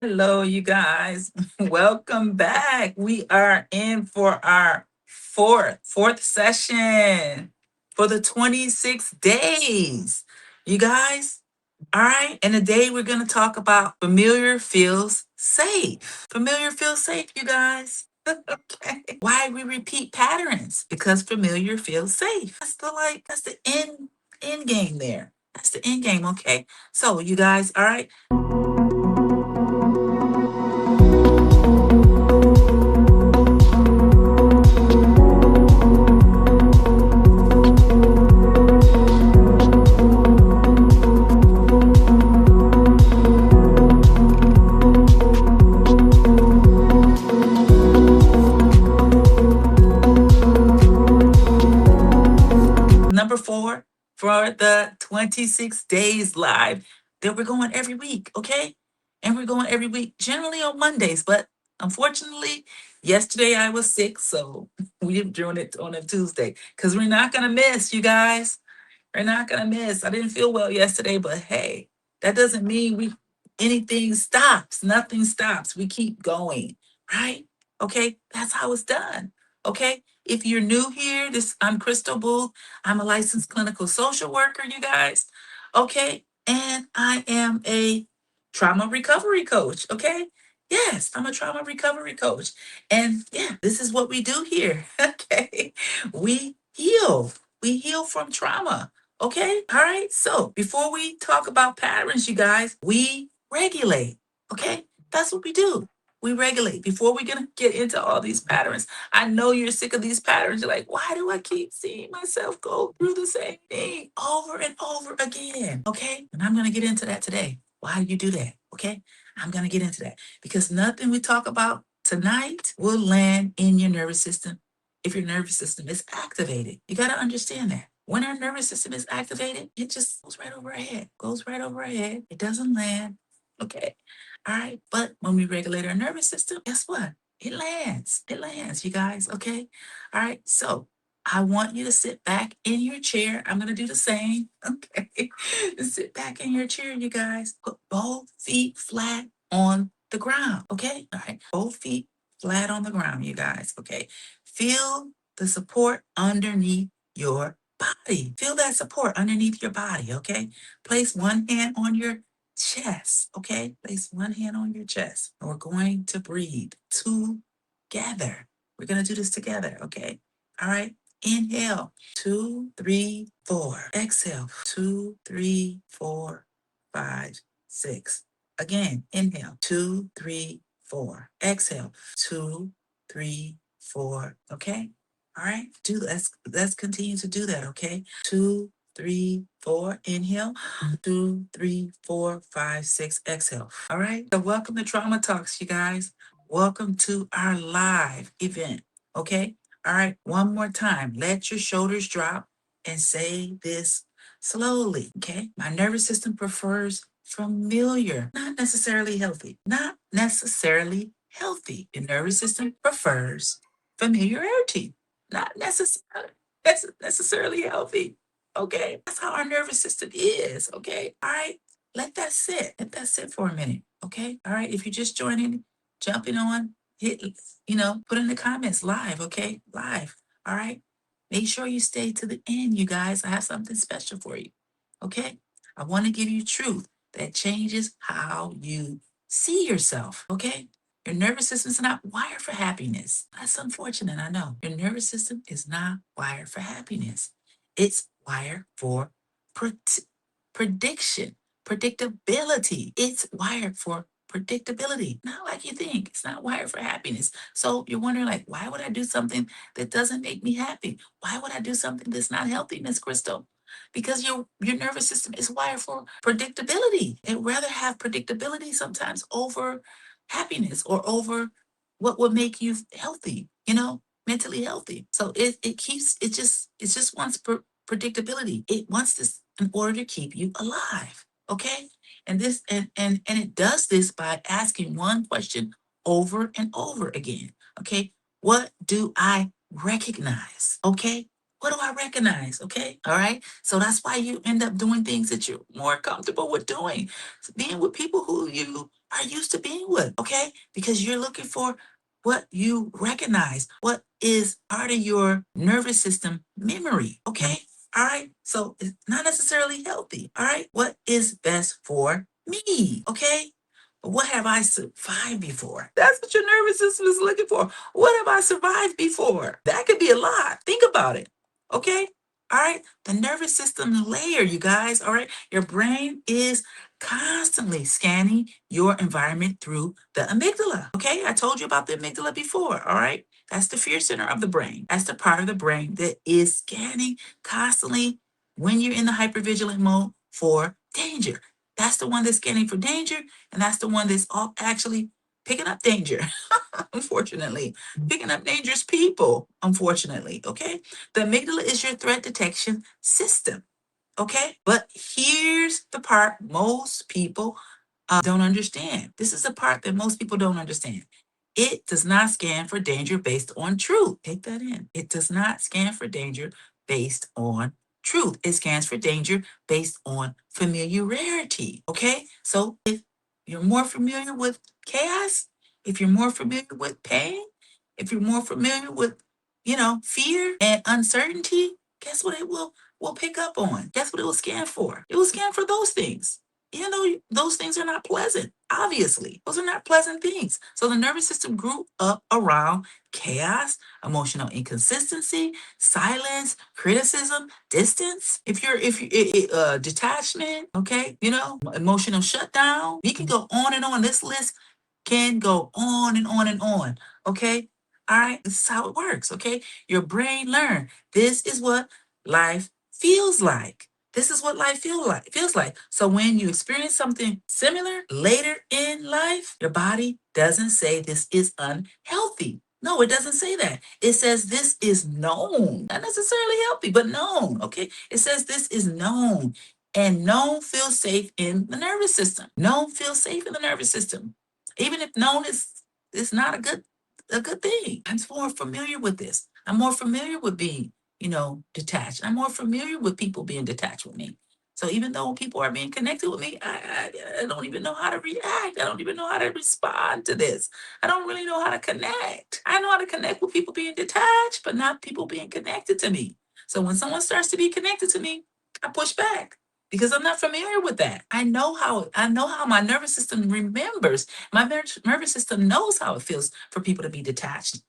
Hello, you guys. Welcome back. We are in for our fourth session for the 26 days. You guys, all right? And today we're going to talk about familiar feels safe. Familiar feels safe, you guys. Okay. Why we repeat patterns? Because familiar feels safe. That's the end game there. That's the end game, okay? So, you guys, all right? Number four for the 26 days live that we're going every week, okay? And we're going every week, generally on Mondays. But unfortunately, yesterday I was sick, so we didn't doing it on a Tuesday because we're not going to miss, you guys. We're not going to miss. I didn't feel well yesterday, but hey, that doesn't mean anything stops. Nothing stops. We keep going, right? Okay? That's how it's done. Okay? If you're new here, I'm Crystal Booth. I'm a licensed clinical social worker, you guys. Okay? And I am a trauma recovery coach. Okay? Yes, I'm a trauma recovery coach. And yeah, this is what we do here. Okay? We heal. We heal from trauma. Okay? All right. So before we talk about patterns, you guys, we regulate. Okay? That's what we do. We regulate. Before we're going to get into all these patterns, I know you're sick of these patterns. You're like, why do I keep seeing myself go through the same thing over and over again? Okay? And I'm going to get into that today. Why do you do that? Okay? I'm going to get into that because nothing we talk about tonight will land in your nervous system if your nervous system is activated. You got to understand that. When our nervous system is activated, it just goes right over our head, goes right over our head. It doesn't land. Okay. All right. But when we regulate our nervous system, guess what? It lands. It lands, you guys. Okay. All right. So I want you to sit back in your chair. I'm going to do the same. Okay. Sit back in your chair, you guys. Put both feet flat on the ground. Okay. All right. Both feet flat on the ground, you guys. Okay. Feel the support underneath your body. Feel that support underneath your body, okay? Place one hand on your chest, okay? Place one hand on your chest. And we're going to breathe together. We're going to do this together, okay? All right. Inhale, 2, 3, 4. Exhale, 2, 3, 4, 5, 6. Again, inhale, 2, 3, 4. Exhale, 2, 3, 4. Okay? All right, let's continue to do that, okay? 2, 3, 4, inhale. 2, 3, 4, 5, 6, exhale. All right. So welcome to Trauma Talks, you guys. Welcome to our live event. Okay. All right. One more time. Let your shoulders drop and say this slowly. Okay. My nervous system prefers familiar, not necessarily healthy. Not necessarily healthy. Your nervous system prefers familiarity, not necessarily healthy. Okay. That's how our nervous system is. Okay. All right. Let that sit. Let that sit for a minute. Okay. All right. If you're just joining, jumping on, hit, put in the comments live. Okay. Live. All right. Make sure you stay to the end, you guys. I have something special for you. Okay. I want to give you truth that changes how you see yourself. Okay. Your nervous system is not wired for happiness. That's unfortunate, I know. Your nervous system is not wired for happiness. It's wired for prediction, predictability. It's wired for predictability, not like you think. It's not wired for happiness. So you're wondering, like, why would I do something that doesn't make me happy? Why would I do something that's not healthy, Miss Crystal? Because your nervous system is wired for predictability. It rather have predictability sometimes over happiness or over what would make you healthy, mentally healthy. So it just wants predictability. It wants this in order to keep you alive. Okay? And this and it does this by asking one question over and over again. Okay? What do I recognize? Okay? What do I recognize? Okay? All right? So that's why you end up doing things that you're more comfortable with doing. Being with people who you are used to being with, okay? Because you're looking for what you recognize, what is part of your nervous system memory, okay? All right. So it's not necessarily healthy. All right. What is best for me? Okay. What have I survived before? That's what your nervous system is looking for. What have I survived before? That could be a lot. Think about it. Okay. All right. The nervous system layer, you guys. All right. Your brain is constantly scanning your environment through the amygdala. Okay. I told you about the amygdala before. All right. That's the fear center of the brain. That's the part of the brain that is scanning constantly when you're in the hypervigilant mode for danger. That's the one that's scanning for danger, and that's the one that's all actually picking up danger, unfortunately. Picking up dangerous people, unfortunately. Okay. The amygdala is your threat detection system. Okay. But here's the part most people don't understand. This is the part that most people don't understand. It does not scan for danger based on truth. Take that in. It does not scan for danger based on truth. It scans for danger based on familiarity. Okay? So if you're more familiar with chaos, if you're more familiar with pain, if you're more familiar with, fear and uncertainty, guess what it will pick up on? Guess what it will scan for? It will scan for those things. Even though those things are not pleasant, obviously, those are not pleasant things. So the nervous system grew up around chaos, emotional inconsistency, silence, criticism, distance. If you're detachment, okay, emotional shutdown. We can go on and on. This list can go on and on and on. Okay, all right. This is how it works. Okay, your brain learned this is what life feels like. This is what life feels like. So when you experience something similar later in life, your body doesn't say this is unhealthy. No, it doesn't say that. It says this is known. Not necessarily healthy, but known. Okay. It says this is known. And known feels safe in the nervous system. Known feels safe in the nervous system. Even if known is not a good thing. I'm more familiar with this. I'm more familiar with being detached. I'm more familiar with people being detached with me. So even though people are being connected with me, I don't even know how to react. I don't even know how to respond to this. I don't really know how to connect. I know how to connect with people being detached, but not people being connected to me. So when someone starts to be connected to me, I push back because I'm not familiar with that. I know how my nervous system remembers. My nervous system knows how it feels for people to be detached,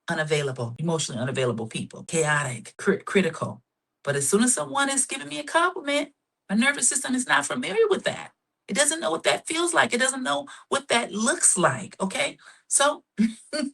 unavailable, emotionally unavailable people, chaotic, critical. But as soon as someone is giving me a compliment, my nervous system is not familiar with that. It doesn't know what that feels like. It doesn't know what that looks like. Okay. So,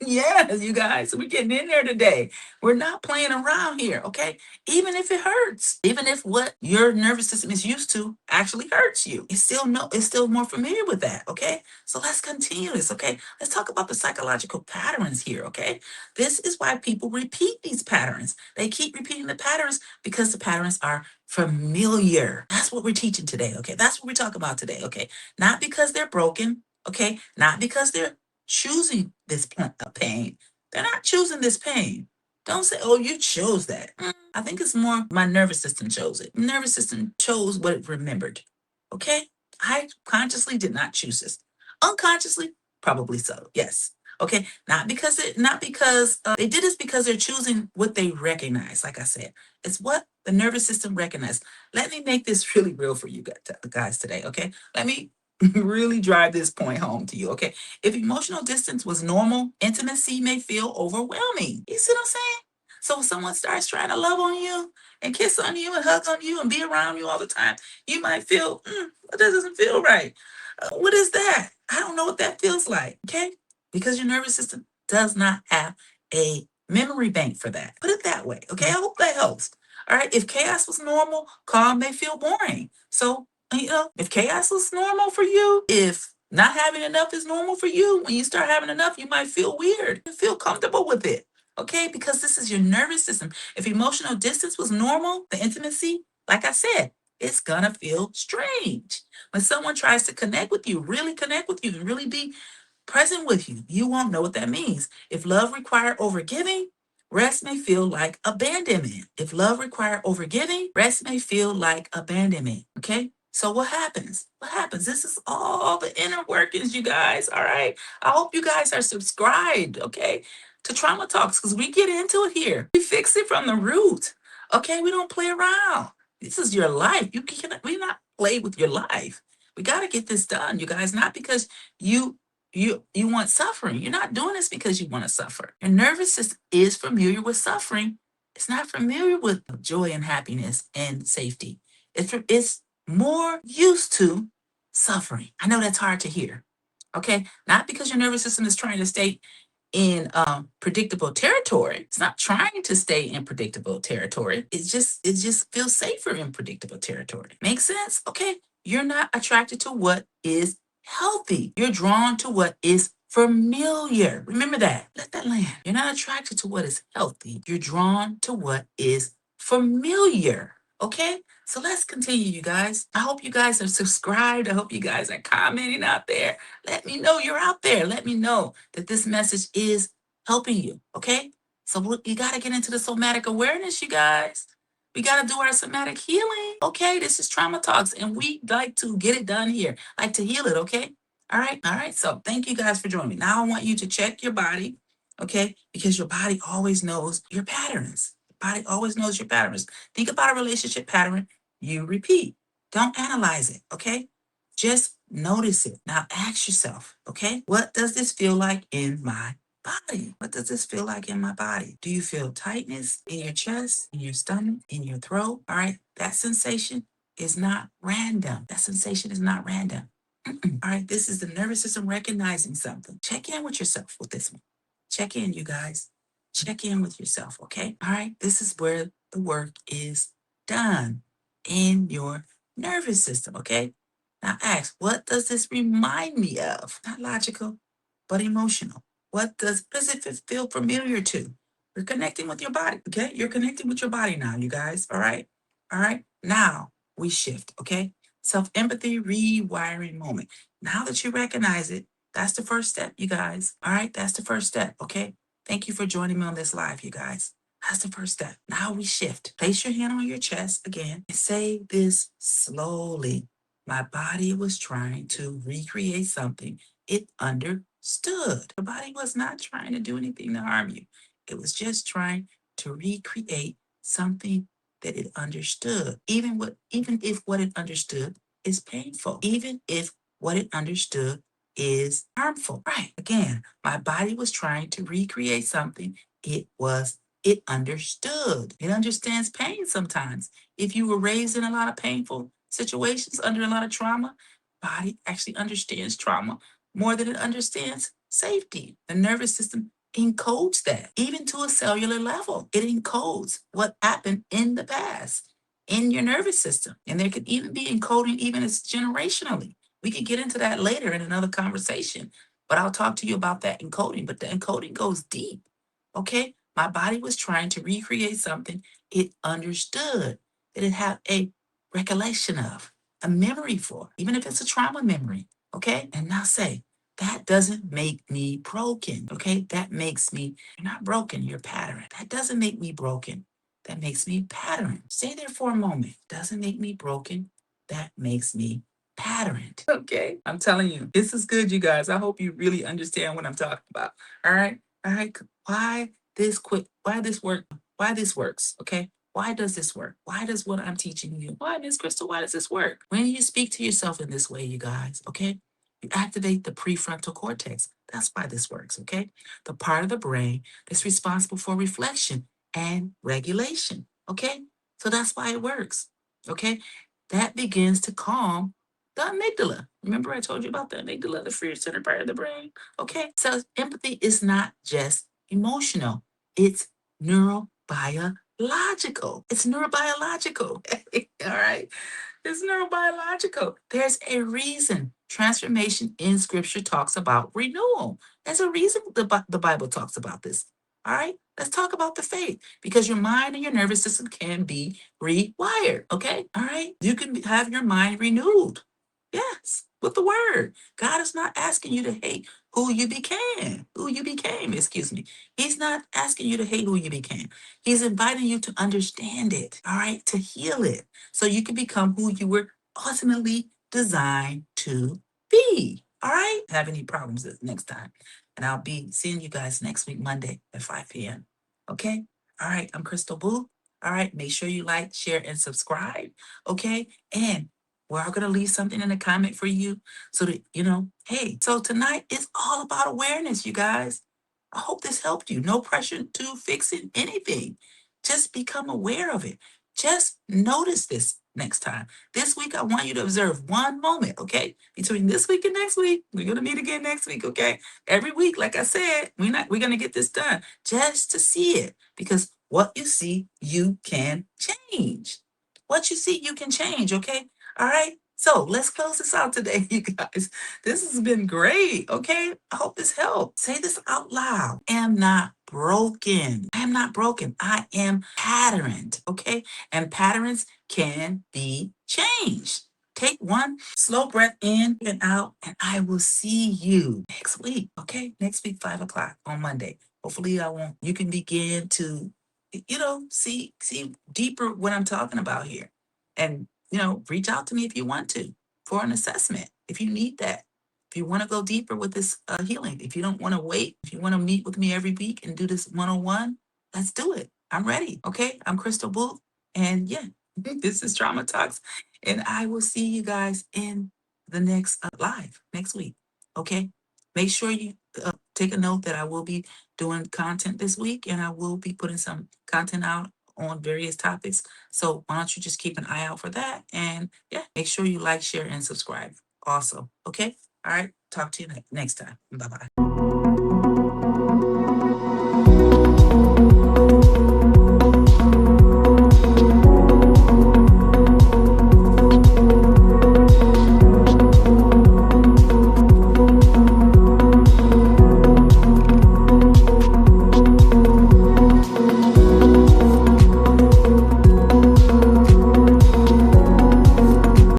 yes, you guys, we're getting in there today. We're not playing around here. Okay. Even if it hurts, even if what your nervous system is used to actually hurts you, it's still more familiar with that. Okay. So let's continue this. Okay. Let's talk about the psychological patterns here. Okay. This is why people repeat these patterns. They keep repeating the patterns because the patterns are familiar. That's what we're teaching today. Okay. That's what we talk about today. Okay. Not because they're broken. Okay. Not because they're choosing this pain. They're not choosing this pain. Don't say, oh, you chose that. I think it's more my nervous system chose it. Nervous system chose what it remembered. Okay. I consciously did not choose this. Unconsciously, probably so. Yes. Okay, not because they did this because they're choosing what they recognize. Like I said, it's what the nervous system recognizes. Let me make this really real for you guys today. Okay, let me really drive this point home to you. Okay, if emotional distance was normal, intimacy may feel overwhelming. You see what I'm saying? So when someone starts trying to love on you and kiss on you and hug on you and be around you all the time, you might feel that doesn't feel right. What is that? I don't know what that feels like. Okay, because your nervous system does not have a memory bank for that. Put it that way. Okay, I hope that helps. All right, if chaos was normal, calm may feel boring. So, if chaos was normal for you, if not having enough is normal for you, when you start having enough, you might feel weird. You feel comfortable with it. Okay, because this is your nervous system. If emotional distance was normal, the intimacy, like I said, it's gonna feel strange. When someone tries to connect with you, really connect with you, and really be present with you, you won't know what that means. If love required overgiving, rest may feel like abandonment. If love required overgiving, rest may feel like abandonment. Okay? So what happens? What happens? This is all the inner workings, you guys. All right. I hope you guys are subscribed, okay, to Trauma Talks because we get into it here. We fix it from the root. Okay. We don't play around. This is your life. We not play with your life. We got to get this done, you guys. Not because you you want suffering. You're not doing this because you want to suffer. Your nervous system is familiar with suffering. It's not familiar with joy and happiness and safety. It's more used to suffering. I know that's hard to hear. Okay. Not because your nervous system is trying to stay in predictable territory. It's not trying to stay in predictable territory. It just feels safer in predictable territory. Make sense? Okay. You're not attracted to what is healthy. You're drawn to what is familiar. Remember that. Let that land. You're not attracted to what is healthy. You're drawn to what is familiar. Okay? So let's continue, you guys. I hope you guys are subscribed. I hope you guys are commenting out there. Let me know you're out there. Let me know that this message is helping you. Okay? So you got to get into the somatic awareness, you guys. We got to do our somatic healing. Okay? This is Trauma Talks, and we like to get it done here, like to heal it. Okay? All right? All right. So thank you guys for joining me. Now I want you to check your body. Okay? Because your body always knows your patterns. Body always knows your patterns. Think about a relationship pattern you repeat. Don't analyze it, okay? Just notice it. Now ask yourself, okay? What does this feel like in my body? What does this feel like in my body? Do you feel tightness in your chest, in your stomach, in your throat? All right, that sensation is not random. That sensation is not random. All right, this is the nervous system recognizing something. Check in with yourself with this one. Check in, you guys. Check in with yourself, okay? All right, this is where the work is done in your nervous system, okay? Now ask, what does this remind me of? Not logical, but emotional. What does it feel familiar to? You're connecting with your body, okay? You're connecting with your body now, you guys, all right? All right, now we shift, okay? Self-empathy rewiring moment. Now that you recognize it, that's the first step, you guys. All right, that's the first step, okay? Thank you for joining me on this live, you guys. That's the first step. Now we shift. Place your hand on your chest again and say this slowly. My body was trying to recreate something it understood. The body was not trying to do anything to harm you. It was just trying to recreate something that it understood. Even if what it understood is painful. Even if what it understood is harmful. Right. Again, my body was trying to recreate something it understood. It understands pain sometimes. If you were raised in a lot of painful situations under a lot of trauma, body actually understands trauma more than it understands safety. The nervous system encodes that, even to a cellular level. It encodes what happened in the past in your nervous system. And there could even be encoding even as generationally. We could get into that later in another conversation, but I'll talk to you about that encoding. But the encoding goes deep. Okay? My body was trying to recreate something it understood, that it had a recollection of, a memory for, even if it's a trauma memory. Okay? And now say, that doesn't make me broken. Okay? That makes me, you're not broken, you're patterned. That doesn't make me broken. That makes me patterned. Stay there for a moment. Doesn't make me broken. That makes me patterned. Okay? I'm telling you, this is good, you guys. I hope you really understand what I'm talking about. All right? All right. Why this work, why this works, okay? Why does this work? Why does what I'm teaching you? Why, Miss Crystal, why does this work? When you speak to yourself in this way, you guys, okay? You activate the prefrontal cortex. That's why this works, okay? The part of the brain that's responsible for reflection and regulation, okay? So that's why it works, okay? That begins to calm the amygdala. Remember I told you about the amygdala, the fear center part of the brain? Okay, so empathy is not just emotional, it's neurobiological. It's neurobiological. All right. It's neurobiological. There's a reason transformation in scripture talks about renewal. There's a reason the Bible talks about this. All right. Let's talk about the faith because your mind and your nervous system can be rewired. Okay. All right. You can have your mind renewed. Yes. With the word. God is not asking you to hate who you became, excuse me. He's not asking you to hate who you became. He's inviting you to understand it, all right, to heal it, so you can become who you were ultimately designed to be. All right? Have any problems next time. And I'll be seeing you guys next week, Monday at 5 p.m. Okay? All right. I'm Crystal Boo. All right. Make sure you like, share, and subscribe. Okay? And we're all going to leave something in the comment for you so that, hey, so tonight is all about awareness, you guys. I hope this helped you. No pressure to fixing anything. Just become aware of it. Just notice this next time. This week, I want you to observe one moment, okay? Between this week and next week, we're gonna meet again next week, okay? Every week, like I said, we're gonna get this done just to see it, because what you see, you can change. What you see, you can change, okay? All right. So let's close this out today, you guys. This has been great, okay? I hope this helped. Say this out loud. I am not broken. I am not broken. I am patterned, okay? And patterns can be changed. Take one slow breath in and out, and I will see you next week, okay? Next week, 5 o'clock on Monday. Hopefully, I won't. You can begin to, see deeper what I'm talking about here, and reach out to me if you want to for an assessment if you need that. If you want to go deeper with this healing, if you don't want to wait, if you want to meet with me every week and do this one-on-one, let's do it. I'm ready. Okay. I'm Crystal Booth. And yeah, this is Trauma Talks. And I will see you guys in the next live next week. Okay. Make sure you take a note that I will be doing content this week, and I will be putting some content out on various topics. So why don't you just keep an eye out for that? And yeah, make sure you like, share, and subscribe also. Okay. All right. Talk to you next time. Bye bye.